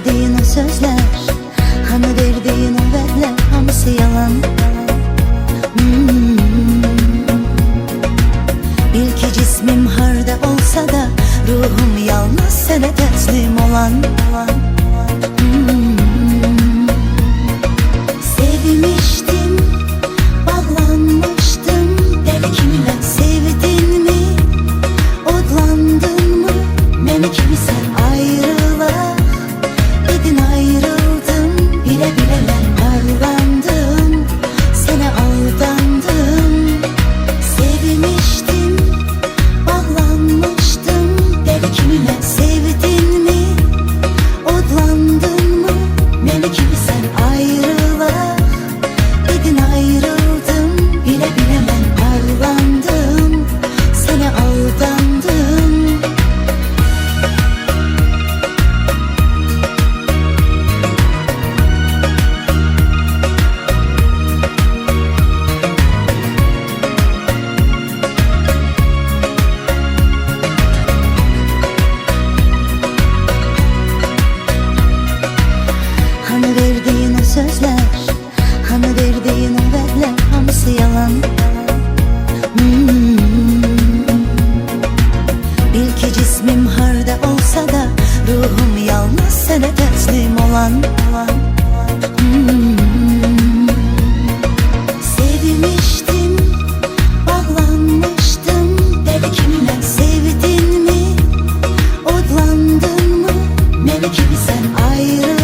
verdiğin o sözler, hani verdiğin o vədlər, hamısı yalan. Bil ki cismim harda olsa da, ruhum yalnız sənə təslim olan. Sevmiştim, bağlanmıştım deli kimi mən. Sevdin mi, odlandın mı, məni kimi sən? Ayrılaq dedin, ayrıldım, bilə bilə mən parlandım, sənə aldandım. Sevmiştim, bağlanmıştım deli kimi mən. Sevdin mi, odlandın mı, məni kimi sən? Ayrılaq dedin, ayrıldım, bilə bilə mən parlandım, sənə aldandım. Hani verdiğin o sözler, hani verdiğin o vədlər, hamısı yalan. Bil ki cismim harda olsa da, ruhum yalnız sənə təslim olan. Sevmiştim, bağlanmıştım deli kimi mən. Sevdin mi, odlandın mı, məni kimi sən? Ayrı